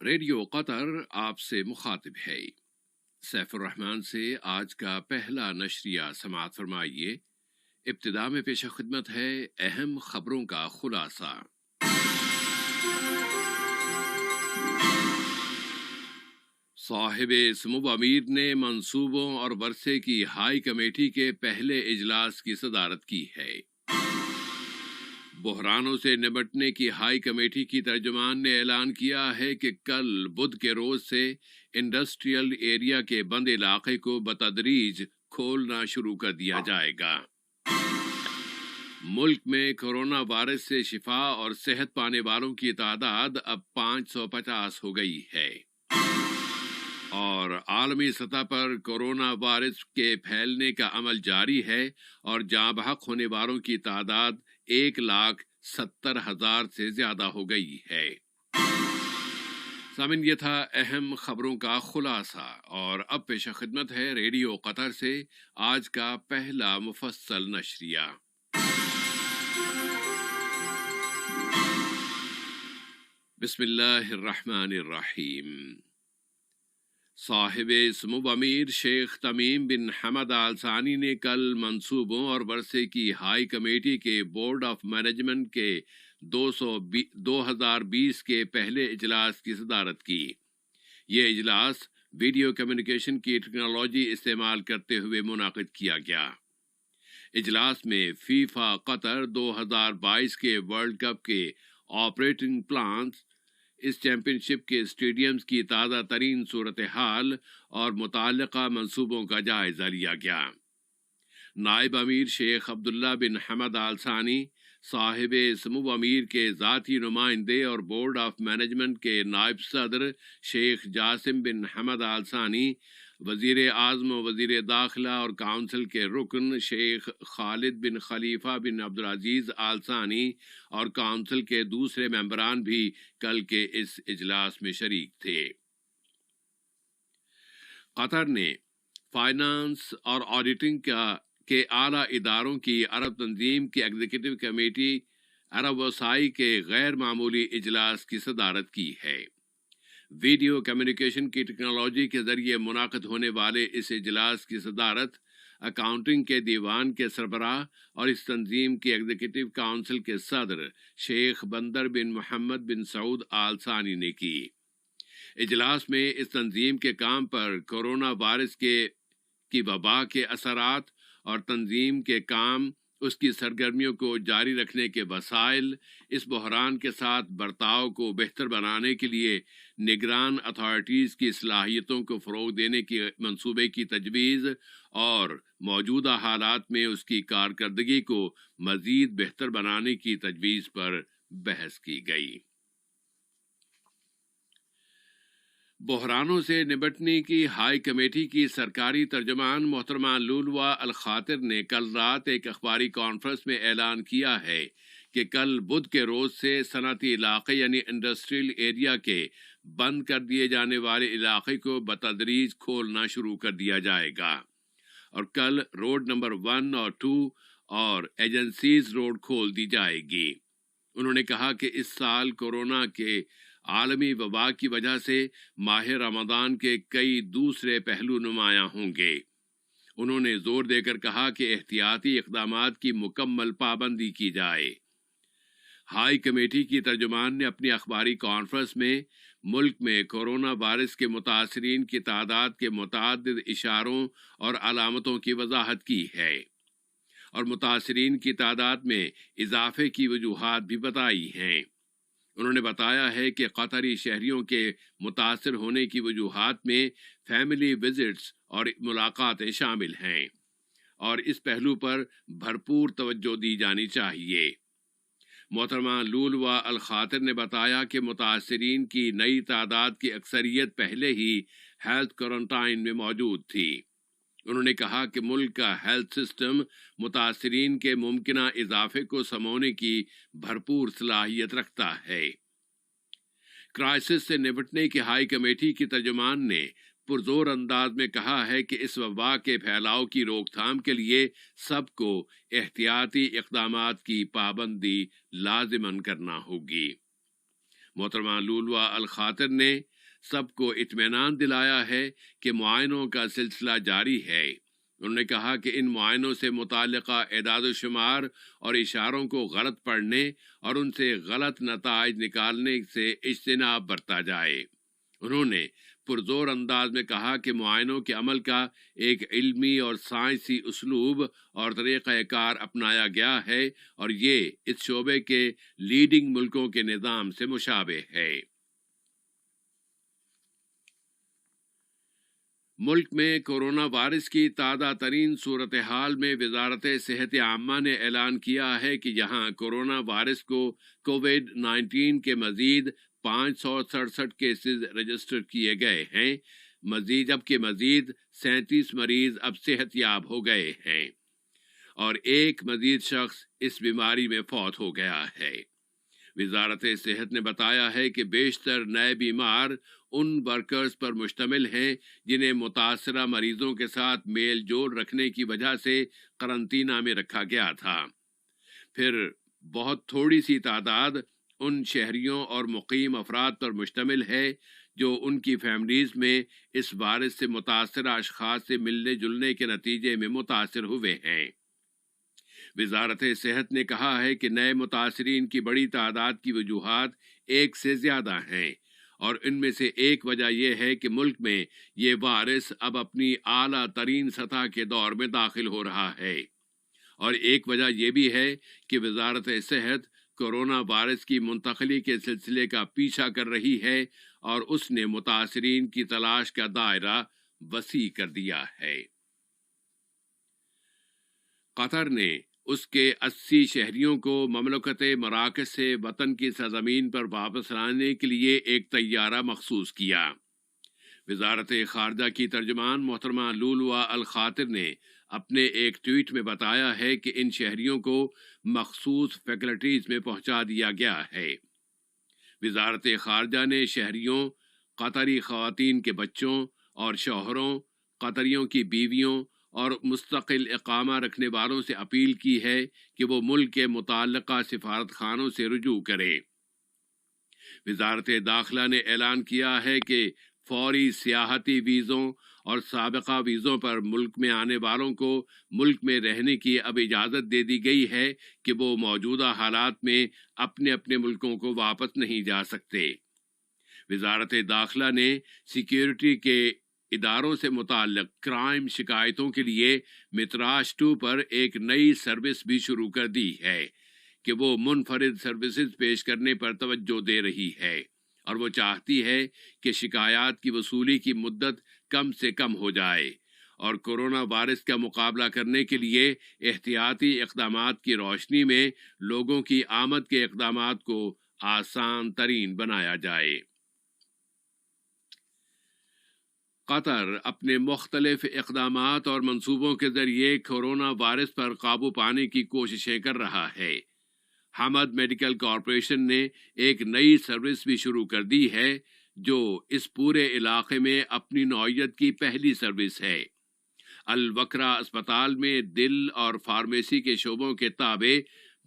Radio قطر آپ سے مخاطب ہے۔ سیف الرحمان سے آج کا پہلا نشریہ سماعت فرمائیے۔ ابتدا میں پیش خدمت ہے اہم خبروں کا خلاصہ۔ صاحب سمو امیر نے منصوبوں اور ورثے کی ہائی کمیٹی کے پہلے اجلاس کی صدارت کی ہے۔ بحرانوں سے نمٹنے کی ہائی کمیٹی کی ترجمان نے اعلان کیا ہے کہ کل بدھ کے روز سے انڈسٹریل ایریا کے بند علاقے کو بتدریج کھولنا شروع کر دیا جائے گا۔ ملک میں کورونا وائرس سے شفا اور صحت پانے والوں کی تعداد اب 550 ہو گئی ہے، اور عالمی سطح پر کورونا وائرس کے پھیلنے کا عمل جاری ہے اور جاں بحق ہونے والوں کی تعداد 1,70,000 سے زیادہ ہو گئی ہے۔ سامعین، یہ تھا اہم خبروں کا خلاصہ، اور اب پیش خدمت ہے ریڈیو قطر سے آج کا پہلا مفصل نشریہ۔ بسم اللہ الرحمن الرحیم۔ صاحب سمو امیر شیخ تمیم بن حمد آل ثانی نے کل منصوبوں اور ورثے کی ہائی کمیٹی کے بورڈ آف مینجمنٹ کے 2020 کے پہلے اجلاس کی صدارت کی۔ یہ اجلاس ویڈیو کمیونیکیشن کی ٹیکنالوجی استعمال کرتے ہوئے منعقد کیا گیا۔ اجلاس میں فیفا قطر 2022 کے ورلڈ کپ کے آپریٹنگ پلانز، اس چیمپئن شپ کے اسٹیڈیمز کی تازہ ترین صورتحال اور متعلقہ منصوبوں کا جائزہ لیا گیا۔ نائب امیر شیخ عبداللہ بن حمد آل ثانی، صاحب سمو امیر کے ذاتی نمائندے اور بورڈ آف مینجمنٹ کے نائب صدر شیخ جاسم بن حمد آل ثانی، وزیر اعظم و وزیر داخلہ اور کونسل کے رکن شیخ خالد بن خلیفہ بن عبدالعزیز آل ثانی اور کونسل کے دوسرے ممبران بھی کل کے اس اجلاس میں شریک تھے۔ قطر نے فائنانس اور آڈیٹنگ کے اعلیٰ اداروں کی عرب تنظیم کی ایگزیکٹو کمیٹی عرب وسائی کے غیر معمولی اجلاس کی صدارت کی ہے۔ ویڈیو کمیونیکیشن کی ٹیکنالوجی کے ذریعے منعقد ہونے والے اس اجلاس کی صدارت اکاؤنٹنگ کے دیوان کے سربراہ اور اس تنظیم کی ایگزیکٹو کونسل کے صدر شیخ بندر بن محمد بن سعود آل ثانی نے کی۔ اجلاس میں اس تنظیم کے کام پر کورونا وائرس کی وبا کے اثرات اور تنظیم کے کام، اس کی سرگرمیوں کو جاری رکھنے کے وسائل، اس بحران کے ساتھ برتاؤ کو بہتر بنانے کے لیے نگران اتھارٹیز کی صلاحیتوں کو فروغ دینے کے منصوبے کی تجویز اور موجودہ حالات میں اس کی کارکردگی کو مزید بہتر بنانے کی تجویز پر بحث کی گئی۔ بحرانوں سے نمٹنے کی ہائی کمیٹی کی سرکاری ترجمان محترمہ لولوا الخاطر نے کل رات ایک اخباری کانفرنس میں اعلان کیا ہے کہ کل بدھ کے روز سے صنعتی علاقے یعنی انڈسٹریل ایریا کے بند کر دیے جانے والے علاقے کو بتدریج کھولنا شروع کر دیا جائے گا، اور کل روڈ نمبر 1 اور 2 اور ایجنسیز روڈ کھول دی جائے گی۔ انہوں نے کہا کہ اس سال کورونا کے عالمی وبا کی وجہ سے ماہ رمضان کے کئی دوسرے پہلو نمایاں ہوں گے۔ انہوں نے زور دے کر کہا کہ احتیاطی اقدامات کی مکمل پابندی کی جائے۔ ہائی کمیٹی کی ترجمان نے اپنی اخباری کانفرنس میں ملک میں کورونا وائرس کے متاثرین کی تعداد کے متعدد اشاروں اور علامتوں کی وضاحت کی ہے، اور متاثرین کی تعداد میں اضافے کی وجوہات بھی بتائی ہیں۔ انہوں نے بتایا ہے کہ قطری شہریوں کے متاثر ہونے کی وجوہات میں فیملی وزٹس اور ملاقاتیں شامل ہیں، اور اس پہلو پر بھرپور توجہ دی جانی چاہیے۔ محترمہ لولوا الخاطر نے بتایا کہ متاثرین کی نئی تعداد کی اکثریت پہلے ہی ہیلتھ کوارنٹائن میں موجود تھی۔ انہوں نے کہا کہ ملک کا ہیلتھ سسٹم متاثرین کے ممکنہ اضافے کو سمونے کی بھرپور صلاحیت رکھتا ہے۔ کرائسس سے نمٹنے کی ہائی کمیٹی کی ترجمان نے پرزور انداز میں کہا ہے کہ اس وبا کے پھیلاؤ کی روک تھام کے لیے سب کو احتیاطی اقدامات کی پابندی لازماً کرنا ہوگی۔ محترمہ لولوا الخاطر نے سب کو اطمینان دلایا ہے کہ معائنوں کا سلسلہ جاری ہے۔ انہوں نے کہا کہ ان معائنوں سے متعلقہ اعداد و شمار اور اشاروں کو غلط پڑھنے اور ان سے غلط نتائج نکالنے سے اجتناب برتا جائے۔ انہوں نے پرزور انداز میں کہا کہ معائنوں کے عمل کا ایک علمی اور سائنسی اسلوب اور طریقہ کار اپنایا گیا ہے اور یہ اس شعبے کے لیڈنگ ملکوں کے نظام سے مشابہ ہے۔ ملک میں کورونا وائرس کی تازہ ترین صورتحال میں وزارت صحت عامہ نے اعلان کیا ہے کہ یہاں کورونا وائرس کو کووڈ-19 کے مزید 567 کیسز رجسٹر کیے گئے ہیں، جبکہ مزید 37 مریض اب صحت یاب ہو گئے ہیں اور ایک مزید شخص اس بیماری میں فوت ہو گیا ہے۔ وزارت صحت نے بتایا ہے کہ بیشتر نئے بیمار ان ورکرز پر مشتمل ہیں جنہیں متاثرہ مریضوں کے ساتھ میل جول رکھنے کی وجہ سے قرنطینہ میں رکھا گیا تھا۔ پھر بہت تھوڑی سی تعداد ان شہریوں اور مقیم افراد پر مشتمل ہے جو ان کی فیملیز میں اس وائرس سے متاثرہ اشخاص سے ملنے جلنے کے نتیجے میں متاثر ہوئے ہیں۔ وزارت صحت نے کہا ہے کہ نئے متاثرین کی بڑی تعداد کی وجوہات ایک سے زیادہ ہیں اور ان میں سے ایک وجہ یہ ہے کہ ملک میں یہ وائرس اب اپنی اعلیٰ ترین سطح کے دور میں داخل ہو رہا ہے، اور ایک وجہ یہ بھی ہے کہ وزارت صحت کورونا وائرس کی منتقلی کے سلسلے کا پیچھا کر رہی ہے اور اس نے متاثرین کی تلاش کا دائرہ وسیع کر دیا ہے۔ قطر نے اس کے 80 شہریوں کو مملکت مراکش سے وطن کی سرزمین پر واپس لانے کے لیے ایک طیارہ مخصوص کیا۔ وزارت خارجہ کی ترجمان محترمہ لولوا الخاطر نے اپنے ایک ٹویٹ میں بتایا ہے کہ ان شہریوں کو مخصوص فیکلٹیز میں پہنچا دیا گیا ہے۔ وزارت خارجہ نے شہریوں، قطری خواتین کے بچوں اور شوہروں، قطریوں کی بیویوں اور مستقل اقامہ رکھنے والوں سے اپیل کی ہے کہ وہ ملک کے متعلقہ سفارت خانوں سے رجوع کریں۔ وزارت داخلہ نے اعلان کیا ہے کہ فوری سیاحتی ویزوں اور سابقہ ویزوں پر ملک میں آنے والوں کو ملک میں رہنے کی اب اجازت دے دی گئی ہے کہ وہ موجودہ حالات میں اپنے اپنے ملکوں کو واپس نہیں جا سکتے۔ وزارت داخلہ نے سیکیورٹی کے اداروں سے متعلق کرائم شکایتوں کے لیے متراج 2 پر ایک نئی سروس بھی شروع کر دی ہے کہ وہ منفرد سروسز پیش کرنے پر توجہ دے رہی ہے اور وہ چاہتی ہے کہ شکایات کی وصولی کی مدت کم سے کم ہو جائے اور کورونا وائرس کا مقابلہ کرنے کے لیے احتیاطی اقدامات کی روشنی میں لوگوں کی آمد کے اقدامات کو آسان ترین بنایا جائے۔ قطر اپنے مختلف اقدامات اور منصوبوں کے ذریعے کورونا وائرس پر قابو پانے کی کوششیں کر رہا ہے۔ حمد میڈیکل کارپوریشن نے ایک نئی سروس بھی شروع کر دی ہے جو اس پورے علاقے میں اپنی نوعیت کی پہلی سروس ہے۔ الوکرا اسپتال میں دل اور فارمیسی کے شعبوں کے تابع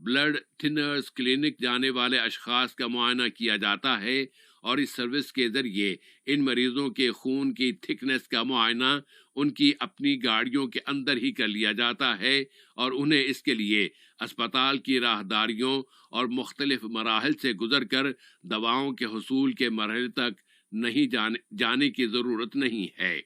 بلڈ تھنرز کلینک جانے والے اشخاص کا معائنہ کیا جاتا ہے اور اس سروس کے ذریعے ان مریضوں کے خون کی تھکنس کا معائنہ ان کی اپنی گاڑیوں کے اندر ہی کر لیا جاتا ہے اور انہیں اس کے لیے اسپتال کی راہداریوں اور مختلف مراحل سے گزر کر دواؤں کے حصول کے مرحلے تک نہیں جانے کی ضرورت نہیں ہے۔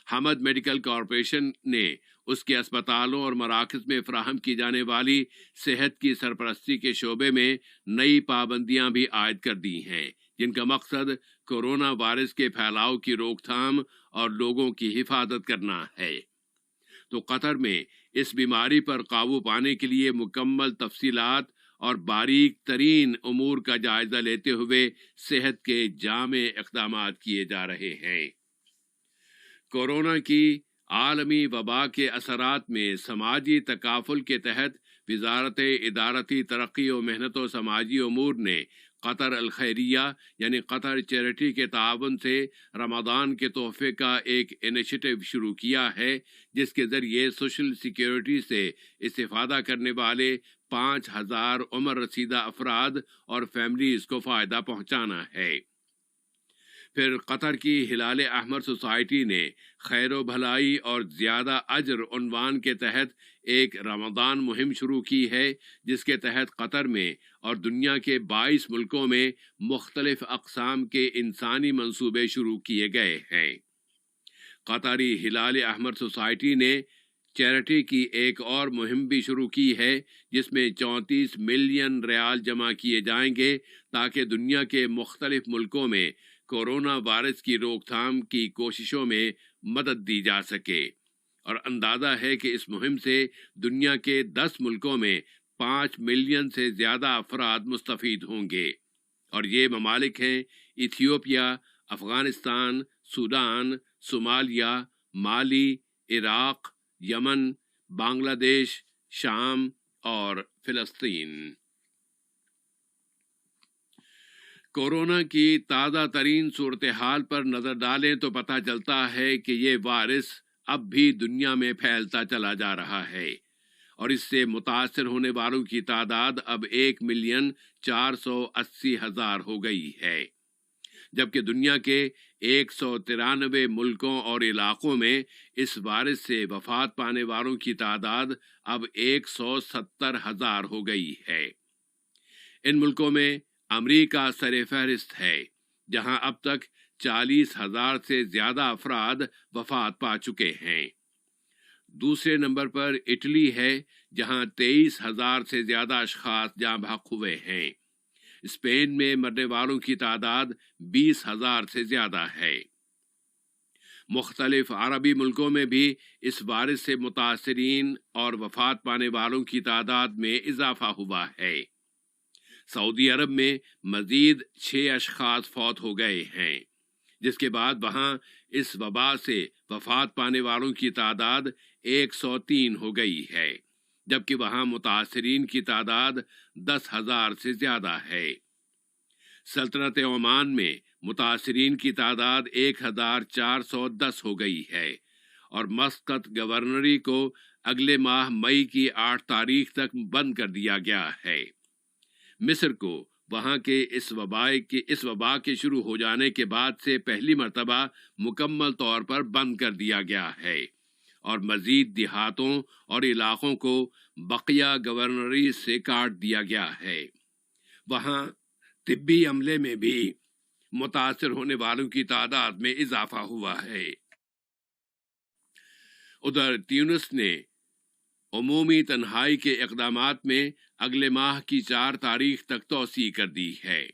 حمد میڈیکل کارپوریشن نے اس کے اسپتالوں اور مراکز میں فراہم کی جانے والی صحت کی سرپرستی کے شعبے میں نئی پابندیاں بھی عائد کر دی ہیں جن کا مقصد کورونا وائرس کے پھیلاؤ کی روک تھام اور لوگوں کی حفاظت کرنا ہے۔ تو قطر میں اس بیماری پر قابو پانے کے لیے مکمل تفصیلات اور باریک ترین امور کا جائزہ لیتے ہوئے صحت کے جامع اقدامات کیے جا رہے ہیں۔ کورونا کی عالمی وبا کے اثرات میں سماجی تکافل کے تحت وزارت ادارتی ترقی و محنت و سماجی امور نے قطر الخیریہ یعنی قطر چیریٹی کے تعاون سے رمضان کے تحفے کا ایک انیشیٹو شروع کیا ہے جس کے ذریعے سوشل سیکیورٹی سے استفادہ کرنے والے 5000 عمر رسیدہ افراد اور فیملیز کو فائدہ پہنچانا ہے۔ پھر قطر کی ہلال احمر سوسائٹی نے خیر و بھلائی اور زیادہ اجر عنوان کے تحت ایک رمضان مہم شروع کی ہے، جس کے تحت قطر میں اور دنیا کے 22 ملکوں میں مختلف اقسام کے انسانی منصوبے شروع کیے گئے ہیں۔ قطری ہلال احمر سوسائٹی نے چیریٹی کی ایک اور مہم بھی شروع کی ہے، جس میں 34 ملین ریال جمع کیے جائیں گے تاکہ دنیا کے مختلف ملکوں میں کورونا وائرس کی روک تھام کی کوششوں میں مدد دی جا سکے، اور اندازہ ہے کہ اس مہم سے دنیا کے 10 ملکوں میں 5 ملین سے زیادہ افراد مستفید ہوں گے، اور یہ ممالک ہیں ایتھیوپیا، افغانستان، سوڈان، صومالیہ، مالی، عراق، یمن، بنگلہ دیش، شام اور فلسطین۔ کورونا کی تازہ ترین صورتحال پر نظر ڈالیں تو پتہ چلتا ہے کہ یہ وائرس اب بھی دنیا میں پھیلتا چلا جا رہا ہے، اور اس سے متاثر ہونے والوں کی تعداد اب 1,480,000 ہو گئی ہے، جبکہ دنیا کے 193 ملکوں اور علاقوں میں اس وائرس سے وفات پانے والوں کی تعداد اب 170,000 ہو گئی ہے۔ ان ملکوں میں امریکہ سر فہرست ہے، جہاں اب تک 40,000 سے زیادہ افراد وفات پا چکے ہیں۔ دوسرے نمبر پر اٹلی ہے، جہاں 23,000 سے زیادہ اشخاص جاں بحق ہوئے ہیں۔ اسپین میں مرنے والوں کی تعداد 20,000 سے زیادہ ہے۔ مختلف عربی ملکوں میں بھی اس وائرس سے متاثرین اور وفات پانے والوں کی تعداد میں اضافہ ہوا ہے۔ سعودی عرب میں مزید 6 اشخاص فوت ہو گئے ہیں، جس کے بعد وہاں اس وبا سے وفات پانے والوں کی تعداد 103 ہو گئی ہے، جبکہ وہاں متاثرین کی تعداد 10,000 سے زیادہ ہے۔ سلطنت عمان میں متاثرین کی تعداد 1,410 ہو گئی ہے، اور مسقط گورنری کو اگلے ماہ مئی کی 8 تاریخ تک بند کر دیا گیا ہے۔ مصر کو وہاں کے اس وبا کے شروع ہو جانے کے بعد سے پہلی مرتبہ مکمل طور پر بند کر دیا گیا ہے، اور مزید دیہاتوں اور علاقوں کو بقیہ گورنری سے کاٹ دیا گیا ہے۔ وہاں طبی عملے میں بھی متاثر ہونے والوں کی تعداد میں اضافہ ہوا ہے۔ ادھر تیونس نے عمومی تنہائی کے اقدامات میں اگلے ماہ کی 4 تاریخ تک توسیع کر دی ہے۔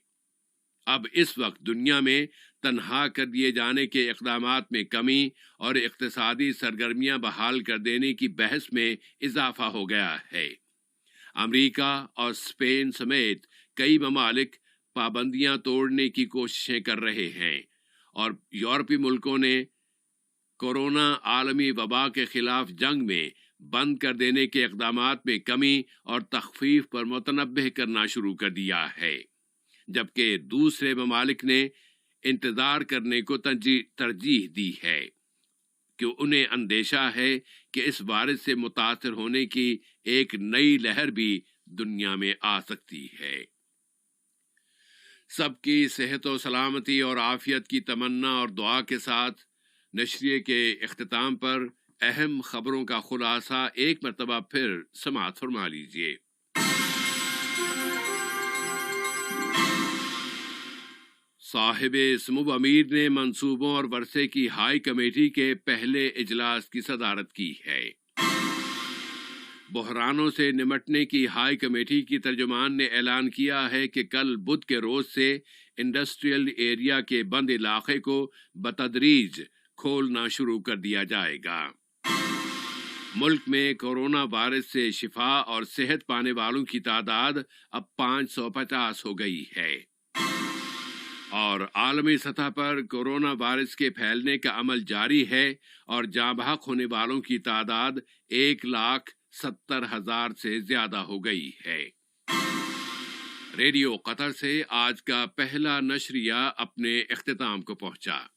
اب اس وقت دنیا میں تنہا کر دیے جانے کے اقدامات میں کمی اور اقتصادی سرگرمیاں بحال کر دینے کی بحث میں اضافہ ہو گیا ہے۔ امریکہ اور اسپین سمیت کئی ممالک پابندیاں توڑنے کی کوششیں کر رہے ہیں، اور یورپی ملکوں نے کورونا عالمی وبا کے خلاف جنگ میں بند کر دینے کے اقدامات میں کمی اور تخفیف پر متنبہ کرنا شروع کر دیا ہے، جبکہ دوسرے ممالک نے انتظار کرنے کو ترجیح دی ہے، کہ انہیں اندیشہ ہے کہ اس وائرس سے متاثر ہونے کی ایک نئی لہر بھی دنیا میں آ سکتی ہے۔ سب کی صحت و سلامتی اور عافیت کی تمنا اور دعا کے ساتھ نشریے کے اختتام پر اہم خبروں کا خلاصہ ایک مرتبہ پھر سماعت فرما لیجیے۔ صاحب سمو امیر نے منصوبوں اور ورثے کی ہائی کمیٹی کے پہلے اجلاس کی صدارت کی ہے۔ بحرانوں سے نمٹنے کی ہائی کمیٹی کی ترجمان نے اعلان کیا ہے کہ کل بدھ کے روز سے انڈسٹریل ایریا کے بند علاقے کو بتدریج کھولنا شروع کر دیا جائے گا۔ ملک میں کورونا وائرس سے شفا اور صحت پانے والوں کی تعداد اب 550 ہو گئی ہے، اور عالمی سطح پر کورونا وائرس کے پھیلنے کا عمل جاری ہے، اور جاں بحق ہونے والوں کی تعداد 1,70,000 سے زیادہ ہو گئی ہے۔ ریڈیو قطر سے آج کا پہلا نشریہ اپنے اختتام کو پہنچا۔